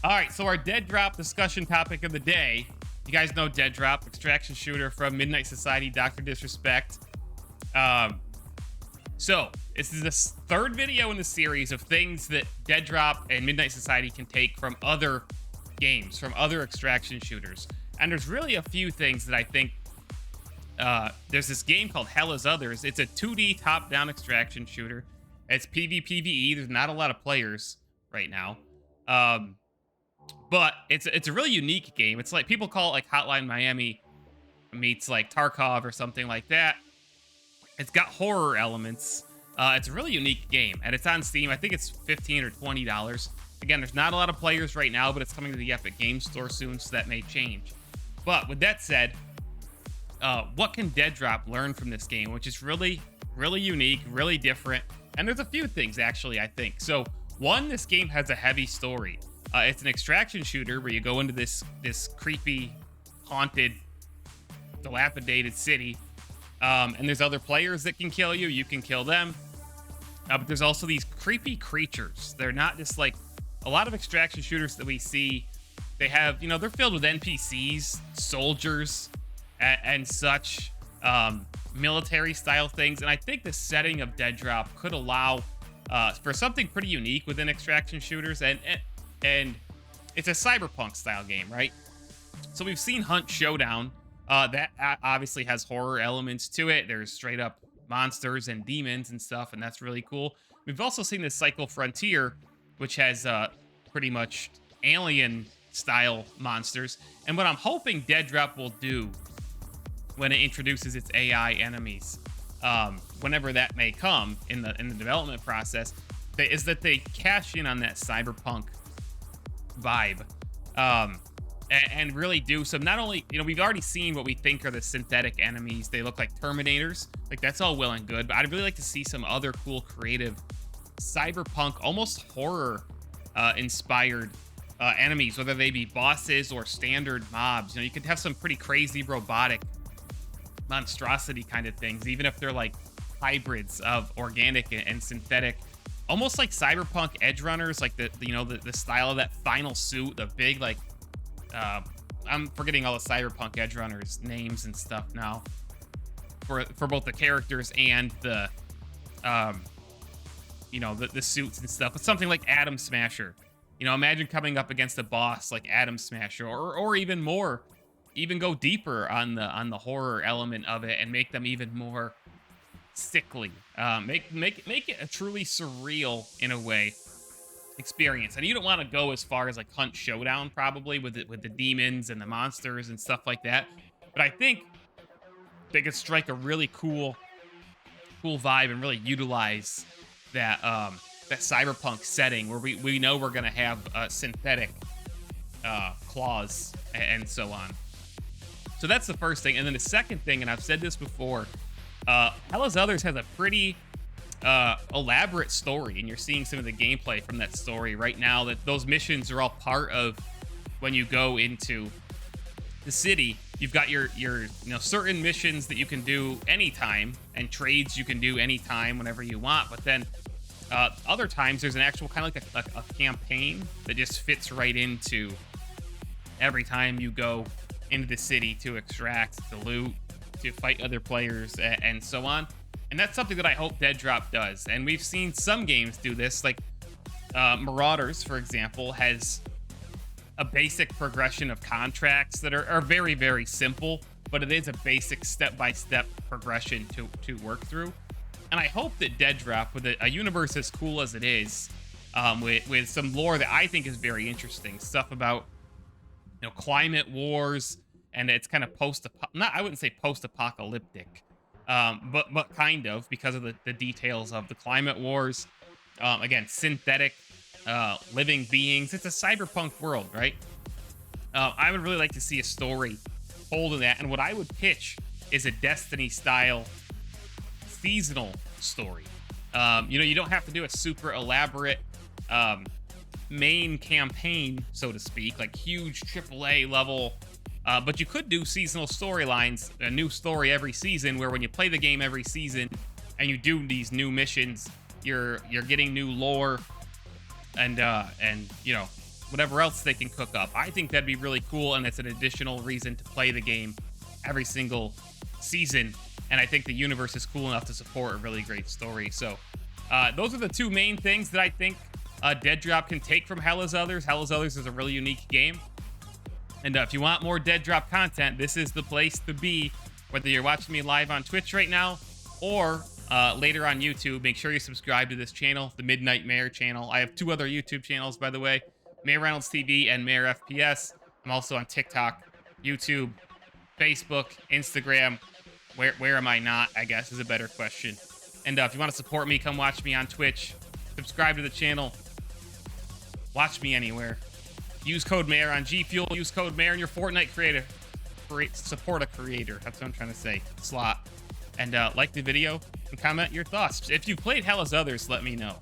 All right, so our Deadrop discussion topic of the day. You guys know Deadrop, extraction shooter from Midnight Society, Dr. Disrespect. So this is the third video in the series of things that Deadrop and Midnight Society can take from other games, from other extraction shooters. And there's really a few things that I think. There's this game called Hell is Others. It's a 2D top-down extraction shooter. It's PvPvE. There's not a lot of players right now. But it's a really unique game. It's like people call it like Hotline Miami meets like Tarkov or something like that. It's got horror elements. It's a really unique game, and it's on Steam. I think it's $15 or $20. Again, there's not a lot of players right now, but it's coming to the Epic Games Store soon, so that may change. But with that said, what can Deadrop learn from this game, which is really, really unique, really different? And there's a few things, actually, I think. So, one, this game has a heavy story. It's an extraction shooter where you go into this creepy, haunted, dilapidated city. And there's other players that can kill you. You can kill them. But there's also these creepy creatures. They're not just like a lot of extraction shooters that we see. They have, they're filled with NPCs, soldiers, and such, military style things. And I think the setting of Deadrop could allow for something pretty unique within extraction shooters. And it's a cyberpunk style game, right? So we've seen Hunt Showdown. That obviously has horror elements to it. There's straight up monsters and demons and stuff, and that's really cool. We've also seen this Cycle Frontier, which has pretty much alien style monsters. And what I'm hoping Deadrop will do when it introduces its AI enemies, whenever that may come in the development process, is that they cash in on that cyberpunk vibe. And really do some. Not only, we've already seen what we think are the synthetic enemies. They look like Terminators. Like, that's all well and good, but I'd really like to see some other cool, creative, cyberpunk, almost horror inspired enemies, whether they be bosses or standard mobs. You could have some pretty crazy robotic monstrosity kind of things, even if they're like hybrids of organic and synthetic. Almost like cyberpunk edge runners, like the style of that final suit, the big, like, I'm forgetting all the cyberpunk edge runners names and stuff now for both the characters and the the suits and stuff. But something like Atom Smasher. Imagine coming up against a boss like Atom Smasher, or even more, even go deeper on the horror element of it and make them even more sickly. Make it a truly surreal, in a way, experience. And you don't want to go as far as like Hunt Showdown, probably, with the demons and the monsters and stuff like that. But I think they could strike a really cool vibe and really utilize that cyberpunk setting where we know we're gonna have synthetic claws and so on. So that's the first thing. And then the second thing, and I've said this before, Hell is Others has a pretty elaborate story, and you're seeing some of the gameplay from that story right now. That those missions are all part of when you go into the city. You've got your certain missions that you can do anytime, and trades you can do anytime whenever you want. But then other times there's an actual kind of like a campaign that just fits right into every time you go into the city to extract, to loot, to fight other players, and so on. And that's something that I hope Deadrop does. And we've seen some games do this, like Marauders, for example, has a basic progression of contracts that are very, very simple, but it is a basic step-by-step progression to work through. And I hope that Deadrop, with a universe as cool as it is, with some lore that I think is very interesting, stuff about climate wars, and it's kind of I wouldn't say post-apocalyptic, but kind of, because of the details of the climate wars. Again, synthetic living beings. It's a cyberpunk world, right? I would really like to see a story told in that, and what I would pitch is a Destiny-style seasonal story. You don't have to do a super elaborate main campaign, so to speak, like huge AAA level. But you could do seasonal storylines, a new story every season, where when you play the game every season and you do these new missions, you're getting new lore and whatever else they can cook up. I think that'd be really cool, and it's an additional reason to play the game every single season. And I think the universe is cool enough to support a really great story. So those are the two main things that I think Deadrop can take from Hell is Others. Hell is Others is a really unique game. And if you want more Deadrop content, this is the place to be. Whether you're watching me live on Twitch right now or later on YouTube, make sure you subscribe to this channel, the Midnight Mayor channel. I have two other YouTube channels, by the way, MayorReynoldsTV and MayorFPS. I'm also on TikTok, YouTube, Facebook, Instagram. Where am I not, I guess, is a better question. And if you want to support me, come watch me on Twitch. Subscribe to the channel. Watch me anywhere. Use code Mayor on G Fuel. Use code Mayor in your Fortnite creator. Support a creator. That's what I'm trying to say. Slot. And like the video and comment your thoughts. If you've played Hell is Others, let me know.